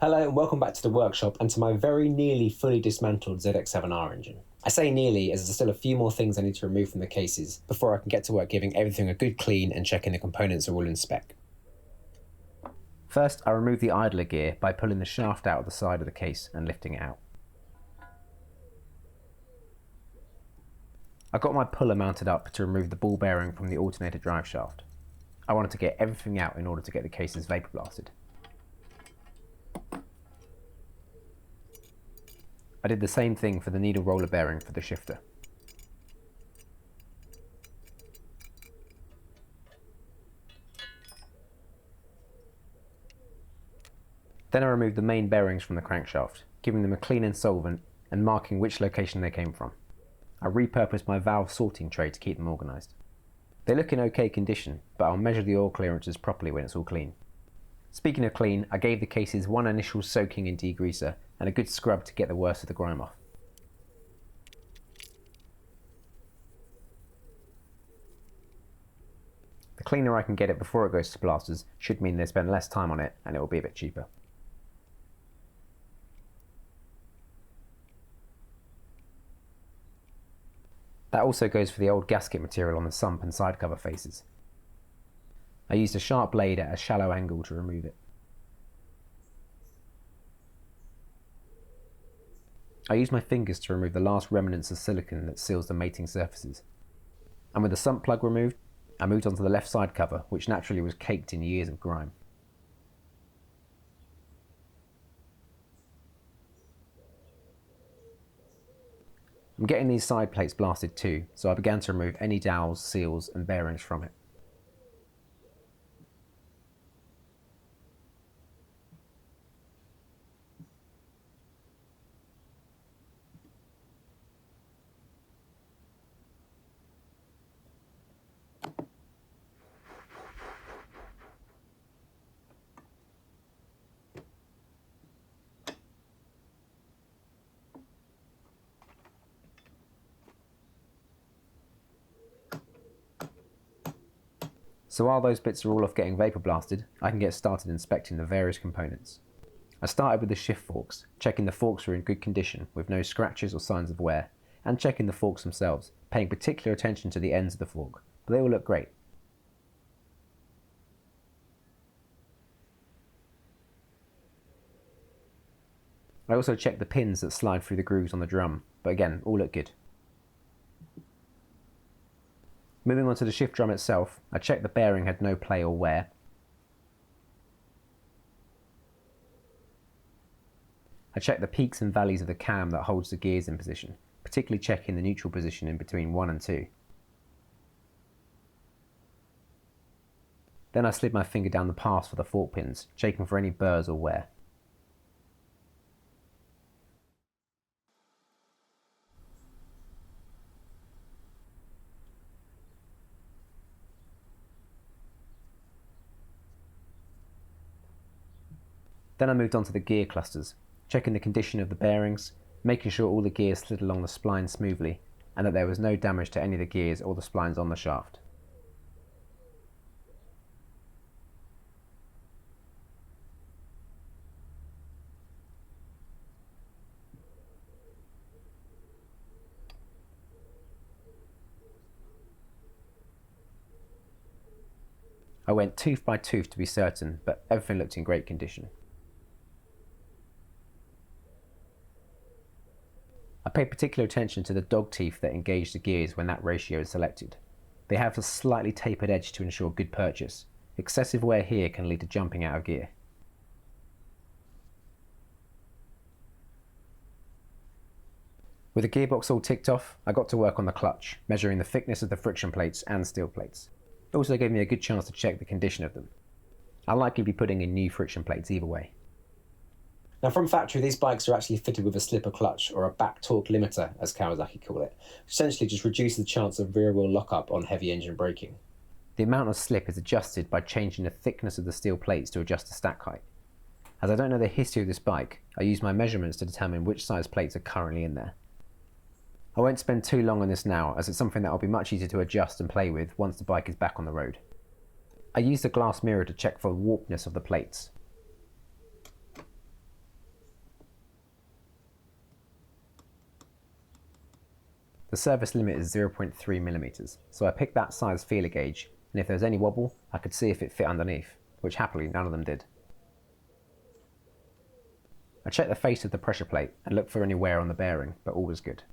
Hello and welcome back to the workshop and to my very nearly fully dismantled ZX7R engine. I say nearly as there's still a few more things I need to remove from the cases before I can get to work giving everything a good clean and checking the components are all in spec. First, I remove the idler gear by pulling the shaft out of the side of the case and lifting it out. I got my puller mounted up to remove the ball bearing from the alternator drive shaft. I wanted to get everything out in order to get the cases vapor blasted. I did the same thing for the needle roller bearing for the shifter. Then I removed the main bearings from the crankshaft, giving them a clean and solvent and marking which location they came from. I repurposed my valve sorting tray to keep them organised. They look in okay condition, but I'll measure the oil clearances properly when it's all clean. Speaking of clean, I gave the cases one initial soaking in degreaser and a good scrub to get the worst of the grime off. The cleaner I can get it before it goes to blasters should mean they spend less time on it and it will be a bit cheaper. That also goes for the old gasket material on the sump and side cover faces. I used a sharp blade at a shallow angle to remove it. I used my fingers to remove the last remnants of silicone that seals the mating surfaces. And with the sump plug removed, I moved on to the left side cover, which naturally was caked in years of grime. I'm getting these side plates blasted too, so I began to remove any dowels, seals and bearings from it. So while those bits are all off getting vapor blasted, I can get started inspecting the various components. I started with the shift forks, checking the forks were in good condition with no scratches or signs of wear, and checking the forks themselves, paying particular attention to the ends of the fork, but they all look great. I also checked the pins that slide through the grooves on the drum, but again, all look good. Moving on to the shift drum itself, I checked the bearing had no play or wear. I checked the peaks and valleys of the cam that holds the gears in position, particularly checking the neutral position in between 1 and 2. Then I slid my finger down the pass for the fork pins, checking for any burrs or wear. Then I moved on to the gear clusters, checking the condition of the bearings, making sure all the gears slid along the spline smoothly, and that there was no damage to any of the gears or the splines on the shaft. I went tooth by tooth to be certain, but everything looked in great condition. I paid particular attention to the dog teeth that engage the gears when that ratio is selected. They have a slightly tapered edge to ensure good purchase. Excessive wear here can lead to jumping out of gear. With the gearbox all ticked off, I got to work on the clutch, measuring the thickness of the friction plates and steel plates. It also gave me a good chance to check the condition of them. I'll likely be putting in new friction plates either way. Now from factory, these bikes are actually fitted with a slipper clutch, or a back torque limiter as Kawasaki call it, which essentially just reduces the chance of rear wheel lockup on heavy engine braking. The amount of slip is adjusted by changing the thickness of the steel plates to adjust the stack height. As I don't know the history of this bike, I use my measurements to determine which size plates are currently in there. I won't spend too long on this now, as it's something that will be much easier to adjust and play with once the bike is back on the road. I used a glass mirror to check for the warpedness of the plates. The service limit is 0.3mm, so I picked that size feeler gauge, and if there was any wobble, I could see if it fit underneath, which happily none of them did. I checked the face of the pressure plate and looked for any wear on the bearing, but all was good.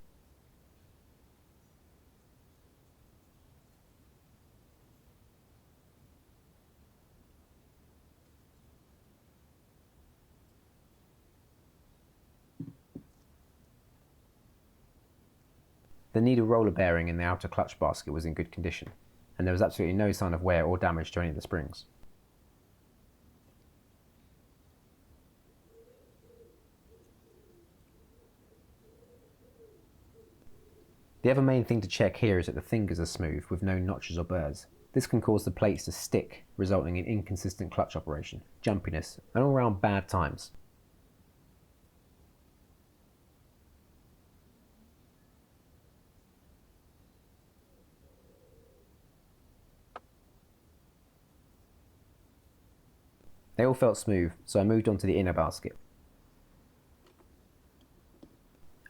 The needle roller bearing in the outer clutch basket was in good condition, and there was absolutely no sign of wear or damage to any of the springs. The other main thing to check here is that the fingers are smooth with no notches or burrs. This can cause the plates to stick, resulting in inconsistent clutch operation, jumpiness, and all around bad times. They all felt smooth, so I moved on to the inner basket.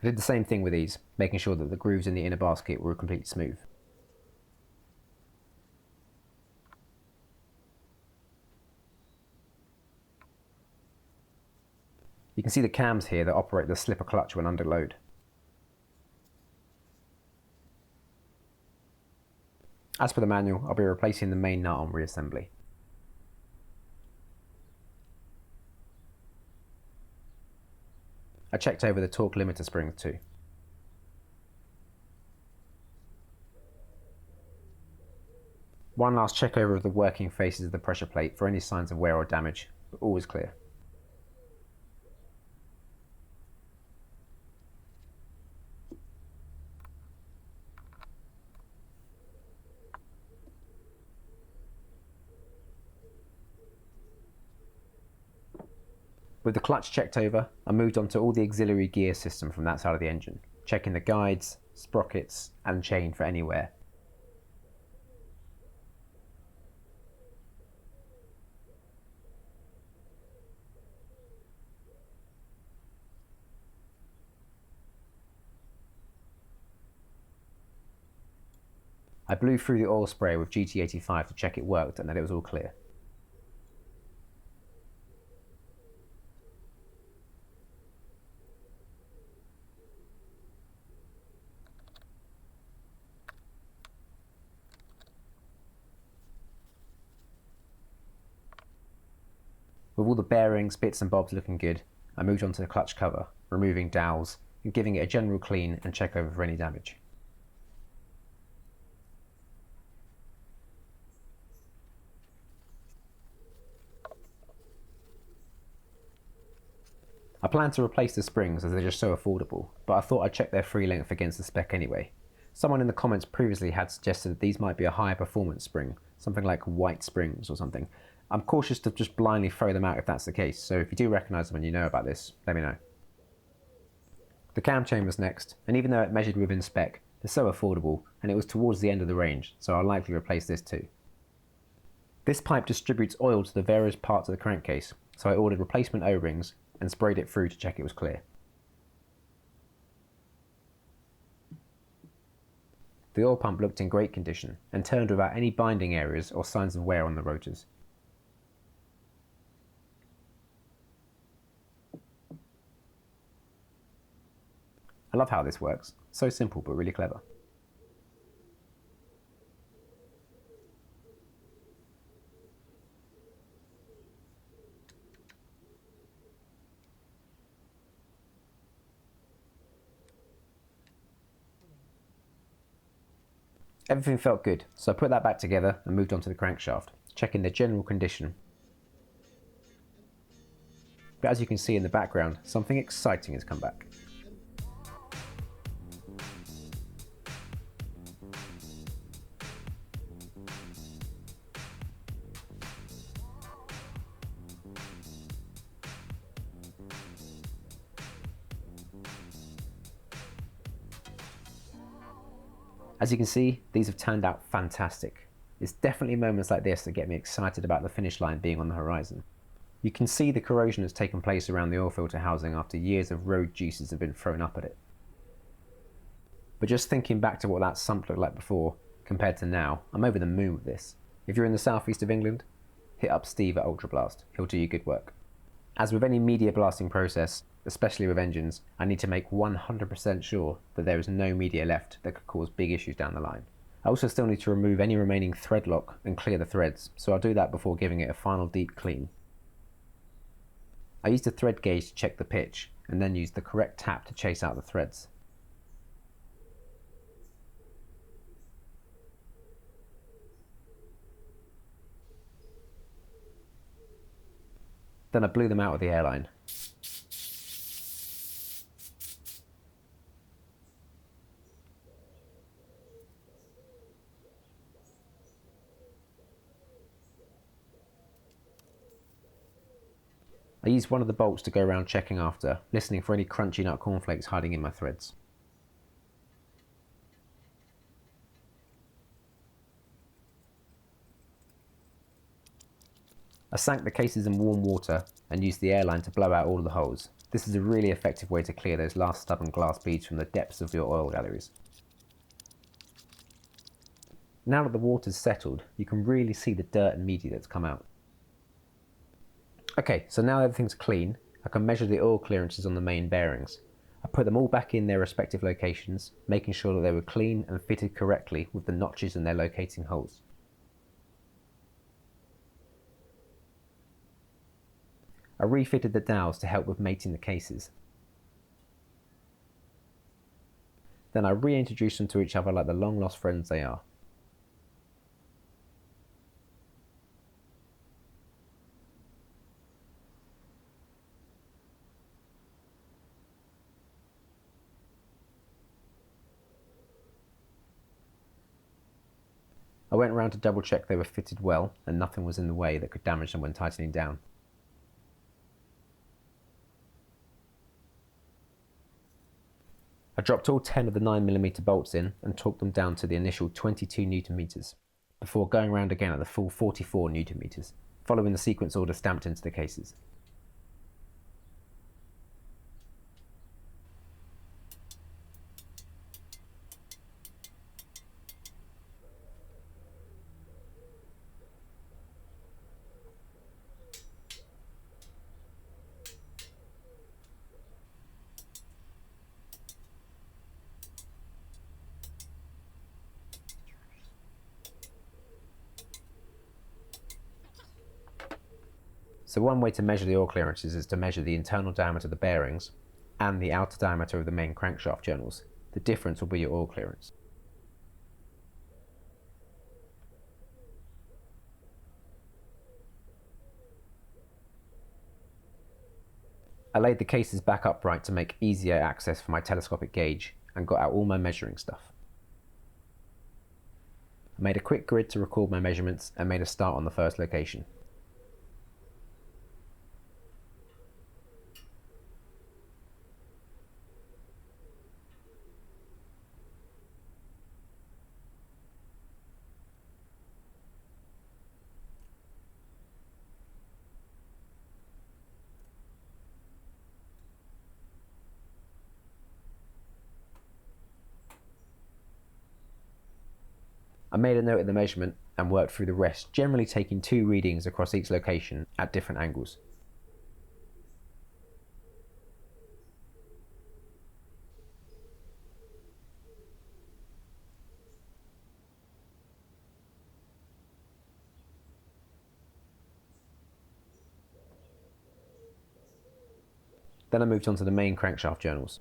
I did the same thing with these, making sure that the grooves in the inner basket were completely smooth. You can see the cams here that operate the slipper clutch when under load. As per the manual, I'll be replacing the main nut on reassembly. I checked over the torque limiter springs too. One last check over of the working faces of the pressure plate for any signs of wear or damage, but all was clear. With the clutch checked over, I moved on to all the auxiliary gear system from that side of the engine, checking the guides, sprockets and chain for any wear. I blew through the oil spray with GT85 to check it worked and that it was all clear. With all the bearings, bits and bobs looking good, I moved on to the clutch cover, removing dowels and giving it a general clean and check over for any damage. I plan to replace the springs as they're just so affordable, but I thought I'd check their free length against the spec anyway. Someone in the comments previously had suggested that these might be a higher performance spring, something like white springs or something. I'm cautious to just blindly throw them out if that's the case, so if you do recognise them and you know about this, let me know. The cam chain was next, and even though it measured within spec, they're so affordable, and it was towards the end of the range, so I'll likely replace this too. This pipe distributes oil to the various parts of the crankcase, so I ordered replacement O-rings and sprayed it through to check it was clear. The oil pump looked in great condition, and turned without any binding areas or signs of wear on the rotors. I love how this works. So simple but really clever. Everything felt good, so I put that back together and moved on to the crankshaft, checking the general condition. But as you can see in the background, something exciting has come back. As you can see, these have turned out fantastic. It's definitely moments like this that get me excited about the finish line being on the horizon. You can see the corrosion that's taken place around the oil filter housing after years of road juices have been thrown up at it. But just thinking back to what that sump looked like before, compared to now, I'm over the moon with this. If you're in the southeast of England, hit up Steve at Ultrablast, he'll do you good work. As with any media blasting process, especially with engines, I need to make 100% sure that there is no media left that could cause big issues down the line. I also still need to remove any remaining thread lock and clear the threads, so I'll do that before giving it a final deep clean. I used a thread gauge to check the pitch, and then used the correct tap to chase out the threads. Then I blew them out with the airline. I used one of the bolts to go around checking after, listening for any crunchy nut cornflakes hiding in my threads. I sank the cases in warm water and used the airline to blow out all of the holes. This is a really effective way to clear those last stubborn glass beads from the depths of your oil galleries. Now that the water's settled, you can really see the dirt and media that's come out. Okay, so now everything's clean, I can measure the oil clearances on the main bearings. I put them all back in their respective locations, making sure that they were clean and fitted correctly with the notches in their locating holes. I refitted the dowels to help with mating the cases. Then I reintroduced them to each other like the long lost friends they are. I went around to double check they were fitted well and nothing was in the way that could damage them when tightening down. I dropped all 10 of the 9mm bolts in and torqued them down to the initial 22 Nm, before going around again at the full 44 Nm, following the sequence order stamped into the cases. So one way to measure the oil clearances is to measure the internal diameter of the bearings and the outer diameter of the main crankshaft journals. The difference will be your oil clearance. I laid the cases back upright to make easier access for my telescopic gauge and got out all my measuring stuff. I made a quick grid to record my measurements and made a start on the first location. I made a note of the measurement and worked through the rest, generally taking 2 readings across each location at different angles. Then I moved on to the main crankshaft journals.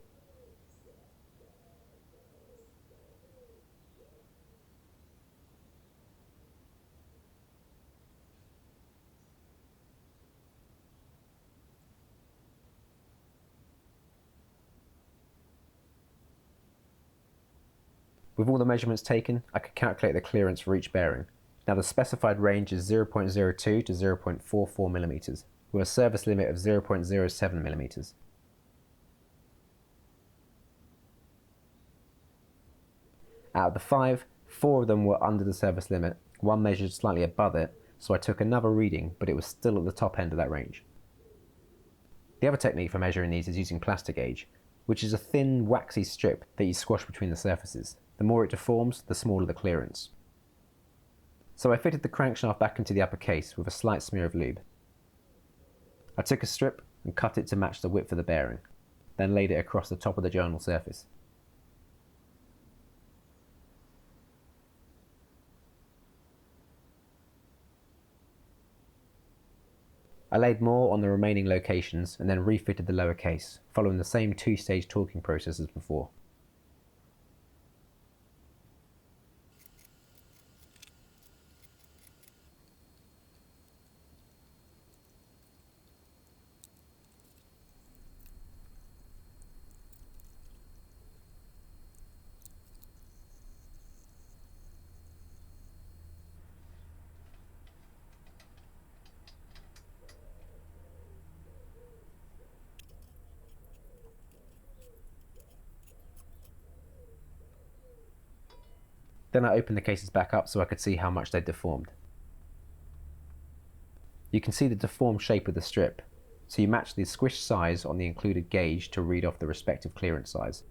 With all the measurements taken, I could calculate the clearance for each bearing. Now the specified range is 0.02 to 0.44mm, with a service limit of 0.07mm. Out of the 5, 4 of them were under the service limit, one measured slightly above it, so I took another reading, but it was still at the top end of that range. The other technique for measuring these is using Plastigage. which is a thin, waxy strip that you squash between the surfaces. The more it deforms, the smaller the clearance. So I fitted the crankshaft back into the upper case with a slight smear of lube. I took a strip and cut it to match the width of the bearing, then laid it across the top of the journal surface. I laid more on the remaining locations and then refitted the lower case, following the same two-stage torquing process as before. Then I opened the cases back up so I could see how much they'd deformed. You can see the deformed shape of the strip, so you match the squished size on the included gauge to read off the respective clearance size.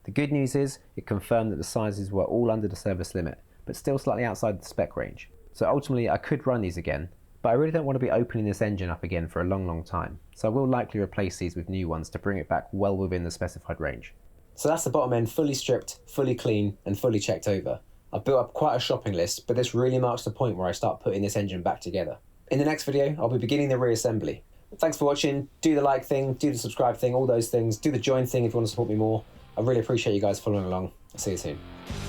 The good news is it confirmed that the sizes were all under the service limit, but still slightly outside the spec range. So ultimately I could run these again, but I really don't want to be opening this engine up again for a long time, so I will likely replace these with new ones to bring it back well within the specified range. So that's the bottom end fully stripped, fully clean and fully checked over. I've built up quite a shopping list, but this really marks the point where I start putting this engine back together. In the next video, I'll be beginning the reassembly. Thanks for watching. Do the like thing, do the subscribe thing, all those things. Do the join thing if you want to support me more. I really appreciate you guys following along. I'll see you soon.